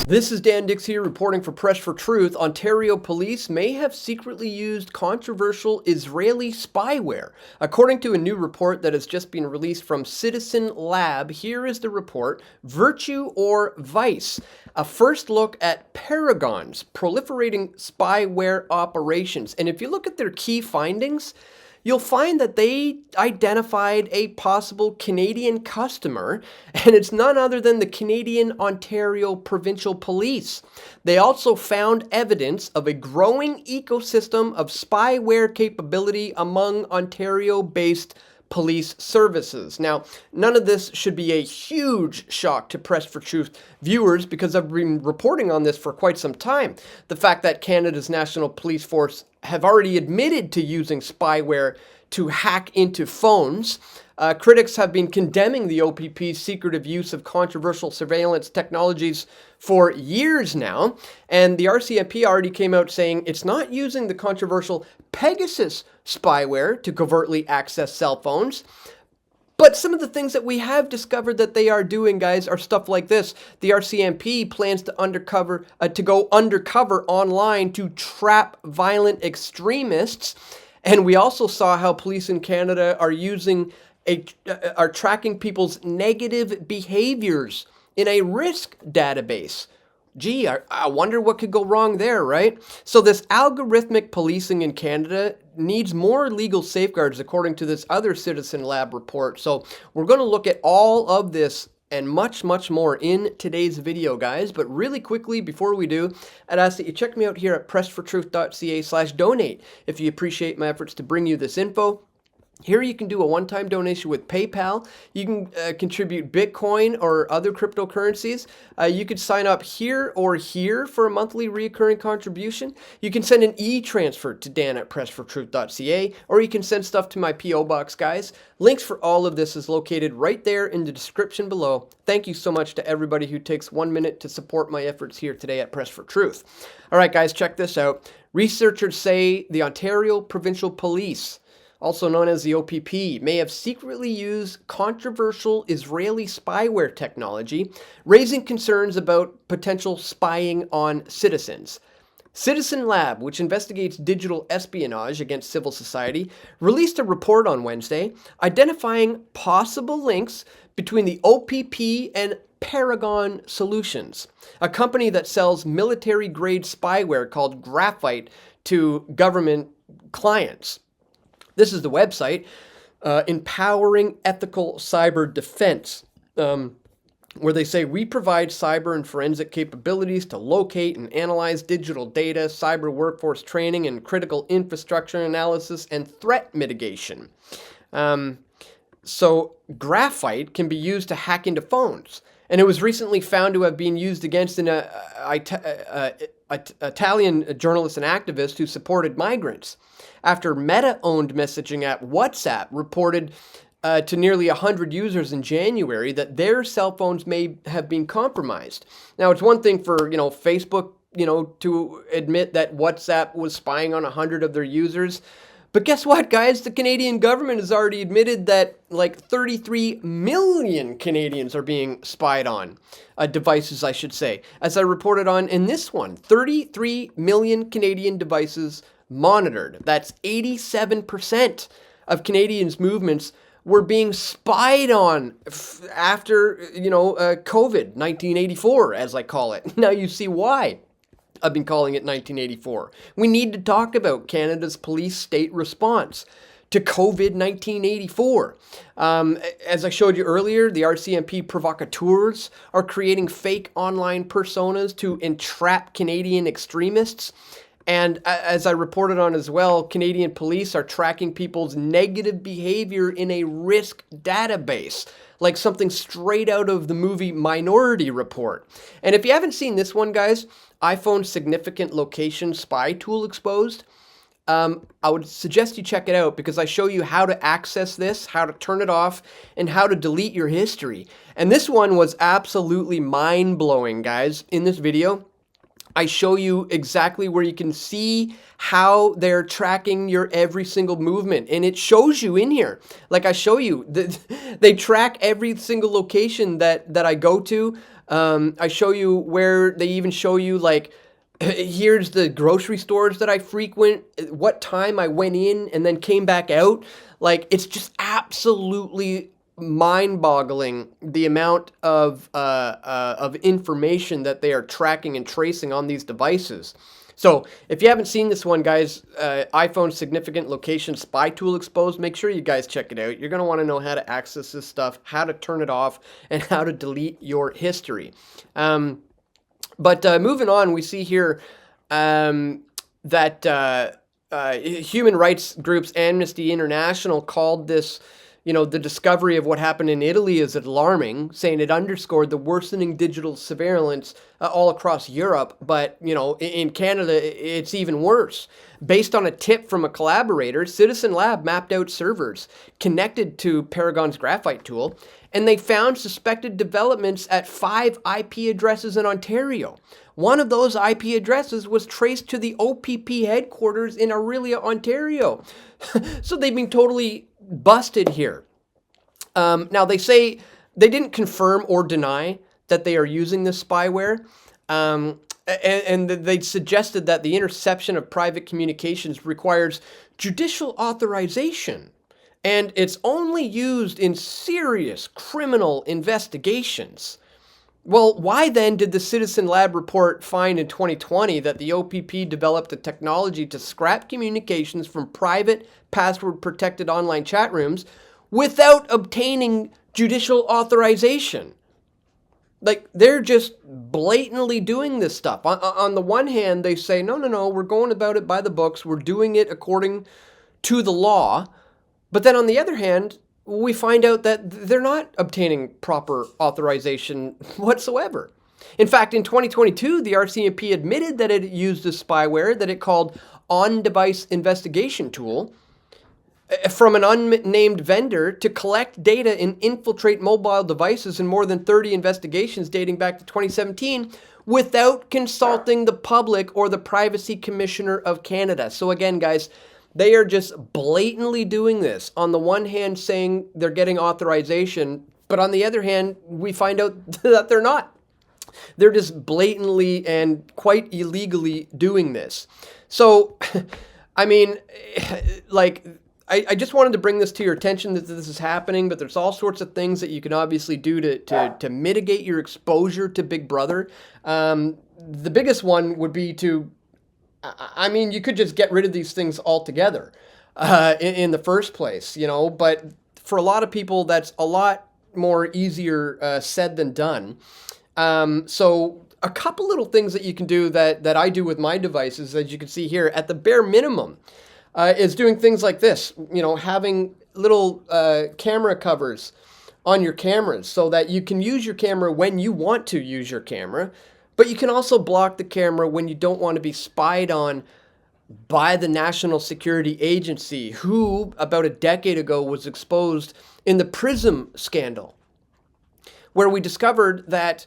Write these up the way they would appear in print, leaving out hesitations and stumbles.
This is Dan Dicks here reporting for Press for Truth. Ontario Police may have secretly used controversial Israeli spyware. According to a new report that has just been released from Citizen Lab, here is the report, Virtue or Vice? A first look at Paragon's proliferating spyware operations. And if you look at their key findings, you'll find that they identified a possible Canadian customer, and it's none other than the Canadian Ontario Provincial Police. They also found evidence of a growing ecosystem of spyware capability among Ontario-based police services. Now, none of this should be a huge shock to Press for Truth viewers because I've been reporting on this for quite some time. The fact that Canada's National Police Force have already admitted to using spyware to hack into phones. Critics have been condemning the OPP's secretive use of controversial surveillance technologies for years now, and the RCMP already came out saying it's not using the controversial Pegasus spyware to covertly access cell phones. But some of the things that we have discovered that they are doing, guys, are stuff like this. The RCMP plans to go undercover online to trap violent extremists. And we also saw how police in Canada are tracking people's negative behaviors in a risk database. Gee, I wonder what could go wrong there, right? So this algorithmic policing in Canada needs more legal safeguards, according to this other Citizen Lab report. So we're going to look at all of this and much, much more in today's video, guys. But really quickly, before we do, I'd ask that you check me out here at pressfortruth.ca/donate if you appreciate my efforts to bring you this info. Here you can do a one-time donation with PayPal. You can contribute Bitcoin or other cryptocurrencies. You could sign up here or here for a monthly recurring contribution. You can send an e-transfer to dan@pressfortruth.ca, or you can send stuff to my P.O. box, guys. Links for all of this is located right there in the description below. Thank you so much to everybody who takes 1 minute to support my efforts here today at Press for Truth. All right, guys, check this out. Researchers say the Ontario Provincial Police, also known as the OPP, may have secretly used controversial Israeli spyware technology, raising concerns about potential spying on citizens. Citizen Lab, which investigates digital espionage against civil society, released a report on Wednesday identifying possible links between the OPP and Paragon Solutions, a company that sells military-grade spyware called Graphite to government clients. This is the website, Empowering Ethical Cyber Defense, where they say, we provide cyber and forensic capabilities to locate and analyze digital data, cyber workforce training, and critical infrastructure analysis and threat mitigation. So graphite can be used to hack into phones. And it was recently found to have been used against an Italian journalist and activist who supported migrants, after Meta-owned messaging app WhatsApp reported to nearly 100 users in January that their cell phones may have been compromised. Now, it's one thing for, Facebook, to admit that WhatsApp was spying on 100 of their users. But guess what, guys? The Canadian government has already admitted that like 33 million Canadians are being spied on. Devices, I should say. As I reported on in this one, 33 million Canadian devices monitored. That's 87% of Canadians' movements were being spied on after, COVID, 1984, as I call it. Now you see why I've been calling it 1984. We need to talk about Canada's police state response to COVID 1984. As I showed you earlier, the RCMP Provocateurs are creating fake online personas to entrap Canadian extremists. And as I reported on as well, Canadian police are tracking people's negative behavior in a risk database, like something straight out of the movie Minority Report. And if you haven't seen this one, guys, iPhone Significant Location Spy Tool Exposed, I would suggest you check it out because I show you how to access this, how to turn it off, and how to delete your history. And this one was absolutely mind-blowing, guys, in this video. I show you exactly where you can see how they're tracking your every single movement. And it shows you in here. Like I show you, they track every single location that I go to. I show you where they even show you, like, here's the grocery stores that I frequent, what time I went in and then came back out. Like, it's just absolutely mind-boggling the amount of information that they are tracking and tracing on these devices. So if you haven't seen this one, guys, iPhone Significant Location Spy Tool Exposed, make sure you guys check it out. You're going to want to know how to access this stuff, how to turn it off, and how to delete your history. But moving on, we see here that human rights groups, Amnesty International, called this, the discovery of what happened in Italy is alarming, saying it underscored the worsening digital surveillance all across Europe. But, in Canada, it's even worse. Based on a tip from a collaborator, Citizen Lab mapped out servers connected to Paragon's graphite tool, and they found suspected developments at 5 IP addresses in Ontario. One of those IP addresses was traced to the OPP headquarters in Orillia, Ontario. So they've been totally busted here. Now, they say they didn't confirm or deny that they are using this spyware. And they suggested that the interception of private communications requires judicial authorization, and it's only used in serious criminal investigations. Well, why then did the Citizen Lab report find in 2020 that the OPP developed a technology to scrap communications from private, password-protected online chat rooms without obtaining judicial authorization? Like, they're just blatantly doing this stuff. On the one hand, they say, no, we're going about it by the books. We're doing it according to the law. But then on the other hand, we find out that they're not obtaining proper authorization whatsoever. In fact, in 2022, the RCMP admitted that it used a spyware that it called On-Device Investigation Tool from an unnamed vendor to collect data and infiltrate mobile devices in more than 30 investigations dating back to 2017 without consulting the public or the Privacy Commissioner of Canada. So again, guys, they are just blatantly doing this. On the one hand, saying they're getting authorization, but on the other hand, we find out that they're not. They're just blatantly and quite illegally doing this. So, I mean, like, I just wanted to bring this to your attention that this is happening, but there's all sorts of things that you can obviously do to mitigate your exposure to Big Brother. The biggest one would be to, you could just get rid of these things altogether in the first place, but for a lot of people, that's a lot more easier said than done. So a couple little things that you can do that I do with my devices, as you can see here, at the bare minimum, is doing things like this, having little camera covers on your cameras so that you can use your camera when you want to use your camera, but you can also block the camera when you don't want to be spied on by the National Security Agency, who about a decade ago was exposed in the PRISM scandal, where we discovered that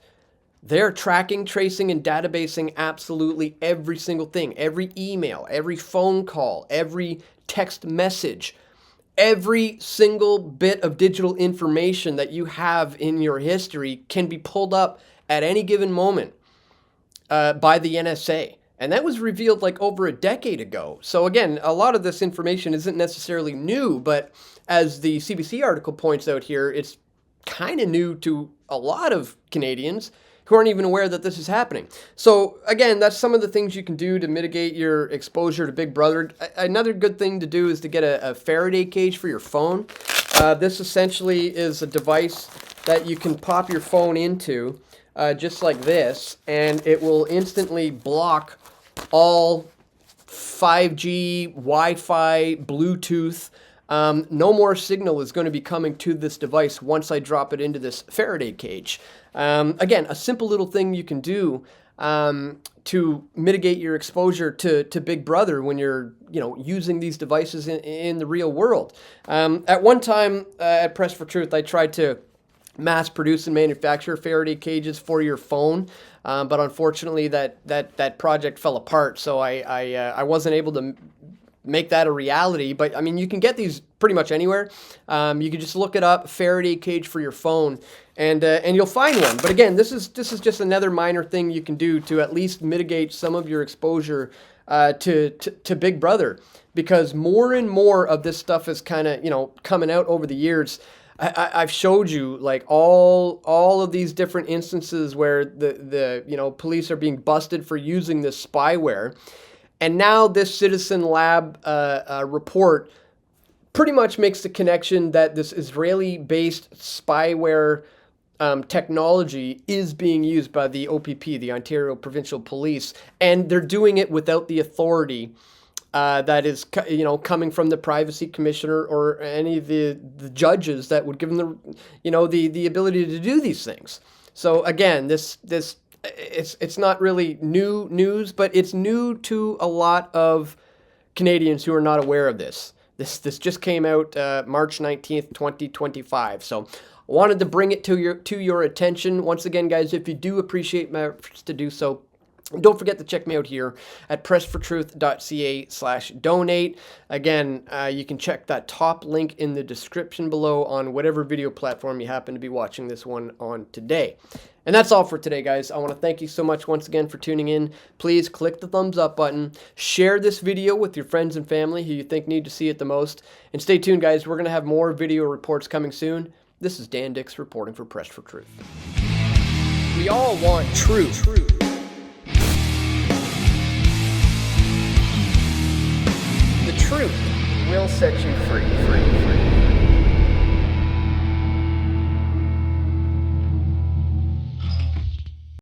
they're tracking, tracing, and databasing absolutely every single thing, every email, every phone call, every text message, every single bit of digital information that you have in your history can be pulled up at any given moment by the NSA. And that was revealed like over a decade ago. So again, a lot of this information isn't necessarily new, but as the CBC article points out here, it's kind of new to a lot of Canadians who aren't even aware that this is happening. So again, that's some of the things you can do to mitigate your exposure to Big Brother. Another good thing to do is to get a Faraday cage for your phone. This essentially is a device that you can pop your phone into, just like this, and it will instantly block all 5G, Wi-Fi, Bluetooth. No more signal is going to be coming to this device once I drop it into this Faraday cage. Again, a simple little thing you can do to mitigate your exposure to Big Brother when you're, using these devices in the real world. At one time at Press for Truth, I tried to mass produce and manufacture Faraday cages for your phone, but unfortunately that project fell apart. So I wasn't able to make that a reality. But I mean, you can get these pretty much anywhere. You can just look it up, Faraday cage for your phone, and you'll find one. But again, this is just another minor thing you can do to at least mitigate some of your exposure to Big Brother, because more and more of this stuff is kind of, you know, coming out over the years. I've showed you like all of these different instances where the you know, police are being busted for using this spyware, and now this Citizen Lab report pretty much makes the connection that this Israeli-based spyware technology is being used by the OPP, the Ontario Provincial Police, and they're doing it without the authority that is, you know, coming from the Privacy Commissioner or any of the judges that would give them the, you know, the ability to do these things. So again, it's not really new news, but it's new to a lot of Canadians who are not aware of this. This just came out March 19th, 2025. So I wanted to bring it to your attention. Once again, guys, if you do appreciate my efforts to do so, don't forget to check me out here at pressfortruth.ca/donate. Again, you can check that top link in the description below on whatever video platform you happen to be watching this one on today. And that's all for today, guys. I want to thank you so much once again for tuning in. Please click the thumbs up button. Share this video with your friends and family who you think need to see it the most. And stay tuned, guys. We're going to have more video reports coming soon. This is Dan Dicks reporting for Press for Truth. We all want truth. The truth will set you free.